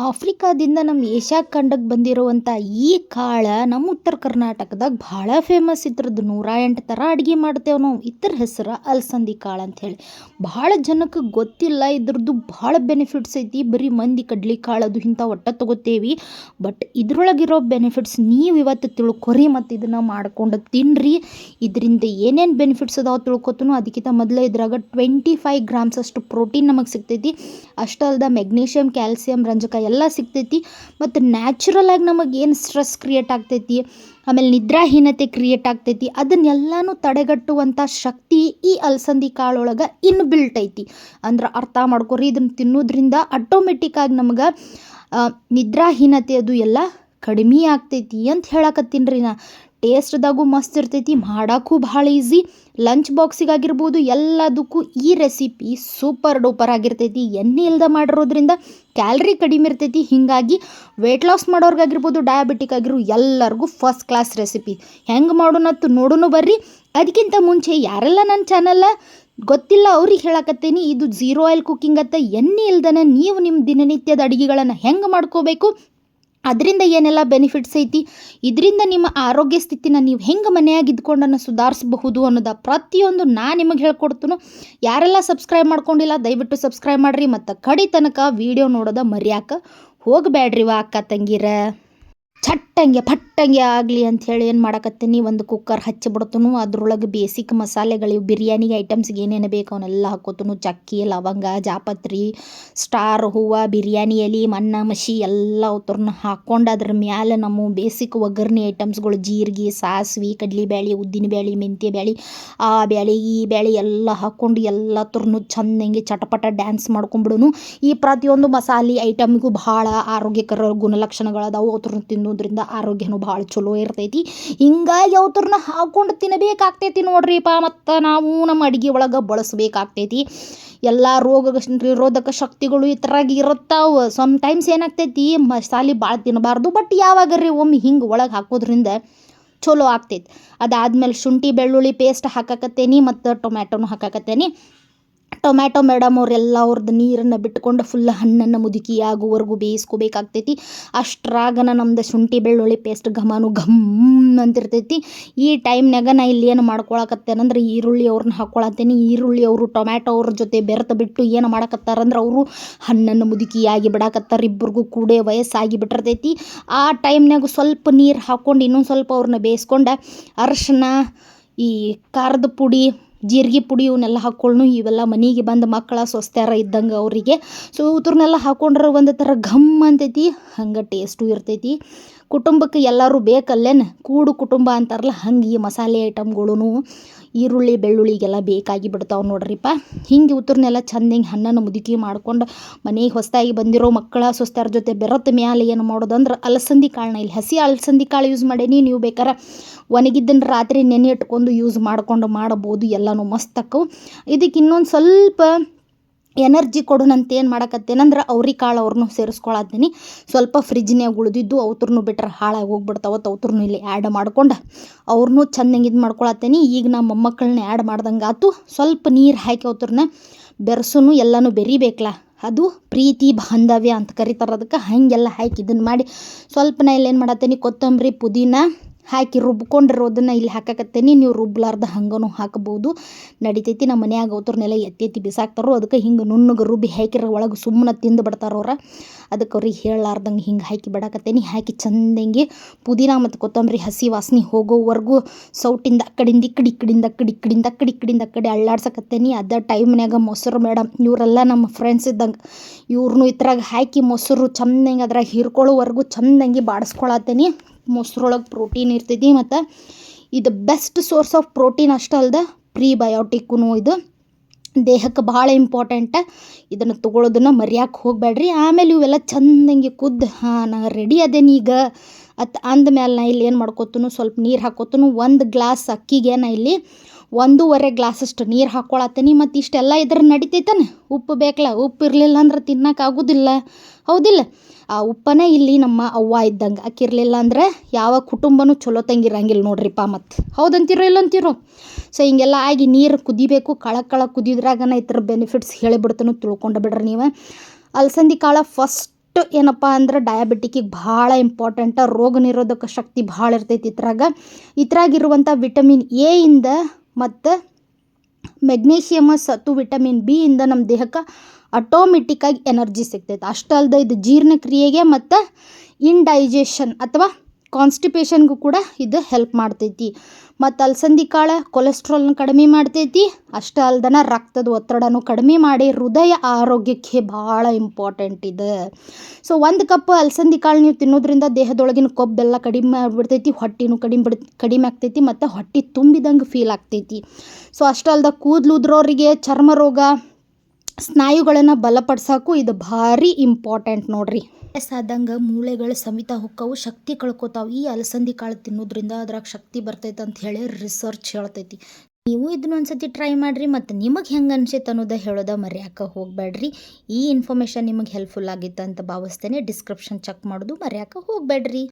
ಆಫ್ರಿಕಾದಿಂದ ನಮ್ಮ ಏಷ್ಯಾ ಖಂಡಕ್ಕೆ ಬಂದಿರುವಂಥ ಈ ಕಾಳು ನಮ್ಮ ಉತ್ತರ ಕರ್ನಾಟಕದಾಗ ಭಾಳ ಫೇಮಸ್ ಇದ್ರದ್ದು 108 ಥರ ಅಡುಗೆ ಮಾಡ್ತೇವೆ ನಾವು. ಇದ್ರ ಹೆಸರು ಅಲಸಂದಿ ಕಾಳು ಅಂಥೇಳಿ. ಭಾಳ ಜನಕ್ಕೆ ಗೊತ್ತಿಲ್ಲ ಇದ್ರದ್ದು ಭಾಳ ಬೆನಿಫಿಟ್ಸ್ ಐತಿ. ಬರೀ ಮಂದಿ ಕಡ್ಲಿ ಕಾಳು ಅದು ಇಂಥ ಒಟ್ಟು ತೊಗೋತೇವಿ. ಬಟ್ ಇದ್ರೊಳಗಿರೋ ಬೆನಿಫಿಟ್ಸ್ ನೀವು ಇವತ್ತು ತಿಳ್ಕೊರಿ ಮತ್ತು ಇದನ್ನು ಮಾಡ್ಕೊಂಡು ತಿನ್ನಿರಿ. ಇದರಿಂದ ಏನೇನು ಬೆನಿಫಿಟ್ಸ್ ಅದಾವೆ ತಿಳ್ಕೊತನು. ಅದಕ್ಕಿಂತ ಮೊದಲೇ ಇದ್ರಾಗ 25 ಗ್ರಾಮ್ಸ್ ಅಷ್ಟು ಪ್ರೋಟೀನ್ ನಮಗೆ ಸಿಗ್ತೈತಿ. ಅಷ್ಟಲ್ದ ಮೆಗ್ನೀಷಿಯಮ್, ಕ್ಯಾಲ್ಸಿಯಂ, ರಂಜಕ ಎಲ್ಲ ಸಿಗ್ತೈತಿ. ಮತ್ತು ನ್ಯಾಚುರಲ್ ಆಗಿ ನಮಗೆ ಏನು ಸ್ಟ್ರೆಸ್ ಕ್ರಿಯೇಟ್ ಆಗ್ತೈತಿ, ಆಮೇಲೆ ನಿದ್ರಾಹೀನತೆ ಕ್ರಿಯೇಟ್ ಆಗ್ತೈತಿ, ಅದನ್ನೆಲ್ಲನೂ ತಡೆಗಟ್ಟುವಂಥ ಶಕ್ತಿ ಈ ಅಲಸಂದಿ ಕಾಳೊಳಗೆ ಇನ್ಬಿಲ್ಟ್ ಐತಿ. ಅಂದ್ರೆ ಅರ್ಥ ಮಾಡ್ಕೊರಿ, ಇದನ್ನು ತಿನ್ನೋದ್ರಿಂದ ಆಟೋಮೆಟಿಕ್ಕಾಗಿ ನಮ್ಗೆ ನಿದ್ರಾಹೀನತೆ ಅದು ಎಲ್ಲ ಕಡಿಮೆ ಆಗ್ತೈತಿ ಅಂತ ಹೇಳಕತ್ತೀನಿ ರೀ ನಾ. ಟೇಸ್ಟ್ದಾಗೂ ಮಸ್ತ್ ಇರ್ತೈತಿ, ಮಾಡೋಕ್ಕೂ ಭಾಳ ಈಸಿ. ಲಂಚ್ ಬಾಕ್ಸಿಗಾಗಿರ್ಬೋದು ಎಲ್ಲದಕ್ಕೂ ಈ ರೆಸಿಪಿ ಸೂಪರ್ ಡೂಪರ್ ಆಗಿರ್ತೈತಿ. ಎಣ್ಣೆ ಇಲ್ದ ಮಾಡಿರೋದ್ರಿಂದ ಕ್ಯಾಲ್ರಿ ಕಡಿಮೆ ಇರ್ತೈತಿ. ಹೀಗಾಗಿ ವೆಯ್ಟ್ ಲಾಸ್ ಮಾಡೋರ್ಗಾಗಿರ್ಬೋದು, ಡಯಾಬಿಟಿಕ್ ಆಗಿರೋ ಎಲ್ಲರಿಗೂ ಫಸ್ಟ್ ಕ್ಲಾಸ್ ರೆಸಿಪಿ. ಹೆಂಗೆ ಮಾಡೋಣತ್ತು ನೋಡೋಣ ಬರ್ರಿ. ಅದಕ್ಕಿಂತ ಮುಂಚೆ ಯಾರೆಲ್ಲ ನನ್ನ ಚಾನಲ್ಲ ಗೊತ್ತಿಲ್ಲ ಅವ್ರಿಗೆ ಹೇಳಕತ್ತೀನಿ, ಇದು ಝೀರೋ ಆಯಿಲ್ ಕುಕ್ಕಿಂಗ್ ಅಂತ. ಎಣ್ಣೆ ಇಲ್ದನ ನೀವು ನಿಮ್ಮ ದಿನನಿತ್ಯದ ಅಡುಗೆಗಳನ್ನು ಹೆಂಗೆ ಮಾಡ್ಕೋಬೇಕು, ಅದರಿಂದ ಏನೆಲ್ಲ ಬೆನಿಫಿಟ್ಸ್ ಐತಿ, ಇದರಿಂದ ನಿಮ್ಮ ಆರೋಗ್ಯ ಸ್ಥಿತಿನ ನೀವು ಹೆಂಗೆ ಮನೆಯಾಗಿ ಇದ್ಕೊಂಡನ್ನು ಸುಧಾರಿಸಬಹುದು ಅನ್ನೋದ ಪ್ರತಿಯೊಂದು ನಾನು ನಿಮಗೆ ಹೇಳ್ಕೊಡ್ತೀನಿ. ಯಾರೆಲ್ಲ ಸಬ್ಸ್ಕ್ರೈಬ್ ಮಾಡ್ಕೊಂಡಿಲ್ಲ ದಯವಿಟ್ಟು ಸಬ್ಸ್ಕ್ರೈಬ್ ಮಾಡಿರಿ. ಮತ್ತು ಕಡಿ ತನಕ ವೀಡಿಯೋ ನೋಡೋದ ಮರ್ಯಾಕ ಹೋಗಬೇಡ್ರಿ ವಾ ಅಕ್ಕ ತಂಗಿರ. ಚಟ್ಟಂಗೆ ಪಟ್ಟಂಗೆ ಆಗಲಿ ಅಂಥೇಳಿ ಏನು ಮಾಡಕತ್ತೀನಿ, ಒಂದು ಕುಕ್ಕರ್ ಹಚ್ಚಿಬಿಡ್ತನು. ಅದ್ರೊಳಗೆ ಬೇಸಿಕ್ ಮಸಾಲೆಗಳು ಬಿರಿಯಾನಿಗೆ ಐಟಮ್ಸ್ಗೆ ಏನೇನು ಬೇಕು ಅವನ್ನೆಲ್ಲ ಹಾಕೋತನು. ಚಕ್ಕಿ, ಲವಂಗ, ಜಾಪತ್ರಿ, ಸ್ಟಾರ್ ಹೂವು, ಬಿರಿಯಾನಿ ಎಲೆ, ಮಣ್ಣ ಮಸಿ ಎಲ್ಲ ಅವತ್ರನ್ನ ಹಾಕ್ಕೊಂಡು ಅದ್ರ ಮ್ಯಾಲೆ ನಮ್ಮ ಬೇಸಿಕ್ ಒಗ್ಗರಣೆ ಐಟಮ್ಸ್ಗಳು ಜೀರಿಗೆ, ಸಾಸ್ವೆ, ಕಡ್ಲಿಬೇಳೆ, ಉದ್ದಿನಬೇಳೆ, ಮೆಂತ್ಯ ಬೇಳೆ, ಆ ಬೇಳೆ ಈ ಬೇಳೆ ಎಲ್ಲ ಹಾಕ್ಕೊಂಡು ಎಲ್ಲ ತುರ್ನು ಚೆಂದಂಗೆ ಚಟಪಟ ಡ್ಯಾನ್ಸ್ ಮಾಡ್ಕೊಂಡ್ಬಿಡೋನು. ಈ ಪ್ರತಿಯೊಂದು ಮಸಾಲೆ ಐಟಮ್ಗೂ ಭಾಳ ಆರೋಗ್ಯಕರ ಗುಣಲಕ್ಷಣಗಳದಾವು. ಅವ್ರನ್ನ ತಿನ್ನೋದ್ರಿಂದ ಆರೋಗ್ಯನೂ ಭಾಳ ಚಲೋ ಇರ್ತೈತಿ. ಹಿಂಗಾಗಿ ಅವ್ರನ್ನ ಹಾಕ್ಕೊಂಡು ತಿನ್ನಬೇಕಾಗ್ತೈತಿ ನೋಡ್ರಿಪ್ಪ. ಮತ್ತು ನಾವು ನಮ್ಮ ಅಡುಗೆ ಒಳಗೆ ಬಳಸಬೇಕಾಗ್ತೈತಿ. ಎಲ್ಲ ರೋಧಕ ಶಕ್ತಿಗಳು ಈ ಥರಾಗಿ ಇರುತ್ತಾವೆ. ಸಮ್ಟೈಮ್ಸ್ ಏನಾಗ್ತೈತಿ, ಮಸಾಲೆ ಭಾಳ ತಿನ್ನಬಾರ್ದು. ಬಟ್ ಯಾವಾಗರಿ ಒಮ್ಮೆ ಹಿಂಗೆ ಒಳಗೆ ಹಾಕೋದ್ರಿಂದ ಚಲೋ ಆಗ್ತೈತಿ. ಅದಾದಮೇಲೆ ಶುಂಠಿ ಬೆಳ್ಳುಳ್ಳಿ ಪೇಸ್ಟ್ ಹಾಕಕತ್ತೇನಿ ಮತ್ತು ಟೊಮ್ಯಾಟೊನು ಹಾಕಕತ್ತೇನಿ. ಟೊಮ್ಯಾಟೊ ಮೇಡಮ್ ಅವರೆಲ್ಲ ಅವ್ರದ್ದು ನೀರನ್ನು ಬಿಟ್ಕೊಂಡು ಫುಲ್ ಹಣ್ಣನ್ನು ಮುದುಕಿ ಆಗುವವರೆಗೂ ಬೇಯಿಸ್ಕೋಬೇಕಾಗ್ತೈತಿ. ಅಷ್ಟ್ರಾಗನ ನಮ್ದು ಶುಂಠಿ ಬೆಳ್ಳುಳ್ಳಿ ಪೇಸ್ಟ್ ಘಮನು ಘಮ್ ಅಂತಿರ್ತೈತಿ. ಈ ಟೈಮ್ನಾಗ ನಾ ಇಲ್ಲಿ ಏನು ಮಾಡ್ಕೊಳಕತ್ತೇನಂದ್ರೆ ಈರುಳ್ಳಿ ಅವ್ರನ್ನ ಹಾಕ್ಕೊಳತ್ತೇನೆ. ಈರುಳ್ಳಿ ಅವರು ಟೊಮ್ಯಾಟೊ ಅವ್ರ ಜೊತೆ ಬೆರೆತು ಬಿಟ್ಟು ಏನು ಮಾಡಕತ್ತಾರಂದ್ರೆ ಅವರು ಹಣ್ಣನ್ನು ಮುದುಕಿಯಾಗಿ ಬಿಡಾಕತ್ತಾರ. ಇಬ್ಬರಿಗೂ ಕೂಡ ವಯಸ್ಸಾಗಿ ಬಿಟ್ಟಿರ್ತೈತಿ. ಆ ಟೈಮ್ನಾಗ ಸ್ವಲ್ಪ ನೀರು ಹಾಕ್ಕೊಂಡು ಇನ್ನೊಂದು ಸ್ವಲ್ಪ ಅವ್ರನ್ನ ಬೇಯಿಸ್ಕೊಂಡು ಅರಶಿನ, ಈ ಖಾರದ ಪುಡಿ, ಜೀರಿಗೆ ಪುಡಿ ಇವನ್ನೆಲ್ಲ ಹಾಕ್ಕೊಳ್ಳು. ಇವೆಲ್ಲ ಮನೆಗೆ ಬಂದ ಮಕ್ಕಳ ಸ್ವಸ್ತ್ಯಾರ ಇದ್ದಂಗೆ ಅವರಿಗೆ. ಸೊ ಇವ್ರನ್ನೆಲ್ಲ ಹಾಕ್ಕೊಂಡ್ರೆ ಒಂದು ಥರ ಘಮ್ ಅಂತೈತಿ, ಹಂಗೆ ಟೇಸ್ಟು ಇರ್ತೈತಿ. ಕುಟುಂಬಕ್ಕೆ ಎಲ್ಲರೂ ಬೇಕಲ್ಲೇನು, ಕೂಡು ಕುಟುಂಬ ಅಂತಾರಲ್ಲ, ಹಂಗೆ ಈ ಮಸಾಲೆ ಐಟಮ್ಗಳೂ ಈರುಳ್ಳಿ ಬೆಳ್ಳುಳ್ಳಿಗೆಲ್ಲ ಬೇಕಾಗಿ ಬಿಡ್ತಾವೆ ನೋಡ್ರಿಪ್ಪ. ಹಿಂಗೆ ಇವ್ರನ್ನೆಲ್ಲ ಚಂದಂಗೆ ಹಣ್ಣನ್ನು ಮುದುಕಿ ಮಾಡ್ಕೊಂಡು ಮನೆಗೆ ಹೊಸದಾಗಿ ಬಂದಿರೋ ಮಕ್ಕಳ ಸ್ವಸ್ತ್ಯಾರ ಜೊತೆ ಬೆರತ ಮ್ಯಾಲೆ ಏನು ಮಾಡೋದಂದ್ರೆ ಅಲಸಂದಿ ಕಾಳನ್ನ, ಇಲ್ಲಿ ಹಸಿ ಅಲಸಂದಿ ಕಾಳು ಯೂಸ್ ಮಾಡೀನಿ. ನೀವು ಬೇಕಾರೆ ಒಣಗಿದ್ದನ್ನು ರಾತ್ರಿ ನೆನೆ ಇಟ್ಕೊಂಡು ಯೂಸ್ ಮಾಡ್ಕೊಂಡು ಮಾಡಬೋದು. ಎಲ್ಲನೂ ಮಸ್ತ್ ಅಕ್ಕವು. ಇದಕ್ಕೆ ಇನ್ನೊಂದು ಸ್ವಲ್ಪ ಎನರ್ಜಿ ಕೊಡೋಣಂತ ಏನು ಮಾಡಕತ್ತೇನಂದ್ರೆ ಅವ್ರಿಕಾಳು ಅವ್ರನ್ನೂ ಸೇರಿಸ್ಕೊಳತ್ತೀನಿ. ಸ್ವಲ್ಪ ಫ್ರಿಜ್ನಾಗ ಉಳಿದಿದ್ದು ಅವ್ರನ್ನೂ ಬಿಟ್ರೆ ಹಾಳಾಗಿ ಹೋಗ್ಬಿಡ್ತಾವತ್ತು. ಅವ್ರನ್ನೂ ಇಲ್ಲಿ ಆ್ಯಡ್ ಮಾಡ್ಕೊಂಡು ಅವ್ರನ್ನೂ ಚೆಂದಂಗೆ ಇದು ಮಾಡ್ಕೊಳತ್ತೀನಿ. ಈಗ ನಮ್ಮ ಮೊಮ್ಮಕ್ಕಳನ್ನ ಆ್ಯಡ್ ಮಾಡ್ದಂಗೆ ಆಯ್ತು. ಸ್ವಲ್ಪ ನೀರು ಹಾಕಿ ಅವ್ರನ್ನ ಬೆರೆಸೂ ಎಲ್ಲನೂ ಬೆರಿಬೇಕಲ್ಲ, ಅದು ಪ್ರೀತಿ ಬಾಂಧವ್ಯ ಅಂತ ಕರಿತಾರೆ ಅದಕ್ಕೆ. ಹಾಗೆಲ್ಲ ಹಾಕಿ ಇದನ್ನು ಮಾಡಿ ಸ್ವಲ್ಪ ನಾ ಇಲ್ಲಿ ಏನು ಮಾಡತ್ತೀನಿ, ಕೊತ್ತಂಬರಿ ಪುದೀನ ಹಾಕಿ ರುಬ್ಕೊಂಡಿರೋದನ್ನು ಇಲ್ಲಿ ಹಾಕಕತ್ತೇನಿ. ನೀವು ರುಬ್ಲಾರ್ದ ಹಂಗೂ ಹಾಕಬೋದು, ನಡಿತೈತಿ. ನಮ್ಮ ಮನ್ಯಾಗ ಅವ್ರನ್ನೆಲ್ಲ ಎತ್ತಿ ಬಿಸಾಕ್ತಾರೋ, ಅದಕ್ಕೆ ಹಿಂಗೆ ನುಣ್ಣಗೆ ರುಬ್ಬಿ ಹಾಕಿರೋ ಒಳಗೆ ಸುಮ್ಮನೆ ತಿಂದು ಬಿಡ್ತಾರವ್ರ. ಅದಕ್ಕೆ ಅವ್ರಿಗೆ ಹೇಳಲಾರ್ದಂಗೆ ಹಿಂಗೆ ಹಾಕಿ ಬಿಡಾಕತ್ತೇನಿ. ಹಾಕಿ ಚಂದಂಗೆ ಪುದೀನ ಮತ್ತು ಕೊತ್ತಂಬರಿ ಹಸಿ ವಾಸನೆ ಹೋಗೋವರೆಗೂ ಸೌಟಿಂದ ಆ ಕಡಿಂದ ಈ ಕಡೆ ಅಳ್ಳಾಡ್ಸಕತ್ತೇನಿ. ಅದೇ ಟೈಮ್ನಾಗ ಮೊಸರು ಮೇಡಮ್ ಇವರೆಲ್ಲ ನಮ್ಮ ಫ್ರೆಂಡ್ಸ್ ಇದ್ದಂಗೆ, ಇವ್ರನ್ನೂ ಈ ಥರಾಗ ಹಾಕಿ ಮೊಸರು ಚಂದಂಗೆ ಅದ್ರಾಗ ಹೀರ್ಕೊಳ್ಳೋವರೆಗೂ ಚಂದಂಗೆ ಬಾಡಿಸ್ಕೊಳತ್ತೇನಿ. ಮೊಸರೊಳಗೆ ಪ್ರೋಟೀನ್ ಇರ್ತೈತಿ ಮತ್ತು ಇದು ಬೆಸ್ಟ್ ಸೋರ್ಸ್ ಆಫ್ ಪ್ರೋಟೀನ್ ಅಷ್ಟೇ ಅಲ್ದ ಪ್ರೀಬಯೋಟಿಕ್ಕೂ ಇದು ದೇಹಕ್ಕೆ ಭಾಳ ಇಂಪಾರ್ಟೆಂಟ. ಇದನ್ನು ತೊಗೊಳೋದನ್ನು ಮರ್ಯಾಕೆ ಹೋಗಬೇಡ್ರಿ. ಆಮೇಲೆ ಇವೆಲ್ಲ ಚಂದಂಗೆ ಕುದ್ದು ನಾ ರೆಡಿ ಅದೇನೀಗ ಅಂದಮೇಲೆ ನಾ ಇಲ್ಲಿ ಏನು ಮಾಡ್ಕೊತನು, ಸ್ವಲ್ಪ ನೀರು ಹಾಕ್ಕೊತನು. 1 ಗ್ಲಾಸ್ ಅಕ್ಕಿಗೆ ನಾ ಇಲ್ಲಿ 1.5 ಗ್ಲಾಸಷ್ಟು ನೀರು ಹಾಕ್ಕೊಳತ್ತೀನಿ. ಮತ್ತು ಇಷ್ಟೆಲ್ಲ ಇದ್ರೆ ನಡಿತೈತಾನೆ. ಉಪ್ಪು ಬೇಕಲ್ಲ, ಉಪ್ಪು ಇರಲಿಲ್ಲ ಅಂದ್ರೆ ತಿನ್ನೋಕ್ಕಾಗೋದಿಲ್ಲ, ಹೌದಿಲ್ಲ. ಆ ಉಪ್ಪನೇ ಇಲ್ಲಿ ನಮ್ಮ ಅವ್ವ ಇದ್ದಂಗೆ. ಅಕ್ಕಿರಲಿಲ್ಲ ಅಂದ್ರೆ ಯಾವ ಕುಟುಂಬನೂ ಚಲೋ ತಂಗಿರಂಗಿಲ್ಲ ನೋಡ್ರಿಪ್ಪ. ಮತ್ತು ಹೌದಂತೀರೋ ಇಲ್ಲಂತೀರೋ. ಸೊ ಹಿಂಗೆಲ್ಲ ಆಗಿ ನೀರು ಕುದಿಬೇಕು. ಕಳ ಕುದಿದ್ರಾಗನ ಇದ್ರ ಬೆನಿಫಿಟ್ಸ್ ಹೇಳಿಬಿಡ್ತಾನು, ತಿಳ್ಕೊಂಡು ಬಿಡ್ರಿ ನೀವು. ಅಲಸಂದಿ ಕಾಳು ಫಸ್ಟ್ ಏನಪ್ಪ ಅಂದ್ರೆ ಡಯಾಬಿಟಿಕ್ಕಿಗೆ ಭಾಳ ಇಂಪಾರ್ಟೆಂಟ. ರೋಗ ನಿರೋಧಕ ಶಕ್ತಿ ಭಾಳ ಇರ್ತೈತಿ ಇದ್ರಾಗಿರುವಂಥ ವಿಟಮಿನ್ ಎ ಇಂದ ಮತ್ತು ಮೆಗ್ನೀಷಿಯಮ ಸತು ವಿಟಮಿನ್ ಬಿ ಇಂದ ನಮ್ಮ ದೇಹಕ್ಕೆ ಆಟೋಮೆಟಿಕ್ಕಾಗಿ ಎನರ್ಜಿ ಸಿಗ್ತೈತೆ. ಅಷ್ಟೇ ಅಲ್ಲದೆ ಇದು ಜೀರ್ಣಕ್ರಿಯೆಗೆ ಮತ್ತು ಇಂಡೈಜೆಷನ್ ಅಥವಾ ಕಾನ್ಸ್ಟಿಪೇಷನ್ಗೂ ಕೂಡ ಇದು ಹೆಲ್ಪ್ ಮಾಡ್ತೈತಿ. ಮತ್ತು ಅಲಸಂದಿ ಕಾಳು ಕೊಲೆಸ್ಟ್ರಾಲ್ನ ಕಡಿಮೆ ಮಾಡ್ತೈತಿ. ಅಷ್ಟೇ ಅಲ್ದನ ರಕ್ತದ ಒತ್ತಡನೂ ಕಡಿಮೆ ಮಾಡಿ ಹೃದಯ ಆರೋಗ್ಯಕ್ಕೆ ಭಾಳ ಇಂಪಾರ್ಟೆಂಟ್ ಇದೆ. ಸೊ 1 ಕಪ್ ಅಲಸಂದಿ ಕಾಳು ನೀವು ತಿನ್ನೋದ್ರಿಂದ ದೇಹದೊಳಗಿನ ಕೊಬ್ಬೆಲ್ಲ ಕಡಿಮೆ ಆಗ್ಬಿಡ್ತೈತಿ. ಹೊಟ್ಟೆನೂ ಕಡಿಮೆ ಆಗ್ತೈತಿ ಮತ್ತು ಹೊಟ್ಟೆ ತುಂಬಿದಂಗೆ ಫೀಲ್ ಆಗ್ತೈತಿ. ಸೊ ಅಷ್ಟೇ ಅಲ್ದ ಕೂದಲು ಉದ್ರೋರಿಗೆ, ಚರ್ಮ ರೋಗ, ಸ್ನಾಯುಗಳನ್ನು ಬಲಪಡಿಸೋಕ್ಕೂ ಇದು ಭಾರಿ ಇಂಪಾರ್ಟೆಂಟ್ ನೋಡ್ರಿ. ವಯಸ್ಸಾದಂಗೆ ಮೂಳೆಗಳು ಸವಿತ ಹೊಕ್ಕವು, ಶಕ್ತಿ ಕಳ್ಕೊತಾವೆ. ಈ ಅಲಸಂದಿ ಕಾಳು ತಿನ್ನೋದ್ರಿಂದ ಅದ್ರಾಗ ಶಕ್ತಿ ಬರ್ತೈತೆ ಅಂತ ಹೇಳಿ ರಿಸರ್ಚ್ ಹೇಳ್ತೈತಿ. ನೀವು ಇದನ್ನ ಒಂದ್ಸತಿ ಟ್ರೈ ಮಾಡಿರಿ ಮತ್ತು ನಿಮಗೆ ಹೆಂಗೆ ಅನ್ಸೈತೆ ಅನ್ನೋದು ಹೇಳೋದ ಮರ್ಯಾಕೆ ಹೋಗಬೇಡ್ರಿ. ಈ ಇನ್ಫಾರ್ಮೇಷನ್ ನಿಮಗೆ ಹೆಲ್ಪ್ಫುಲ್ ಆಗಿತ್ತು ಅಂತ ಭಾವಿಸ್ತೇನೆ. ಡಿಸ್ಕ್ರಿಪ್ಷನ್ ಚೆಕ್ ಮಾಡೋದು ಮರ್ಯಾಕೆ ಹೋಗಬೇಡ್ರಿ.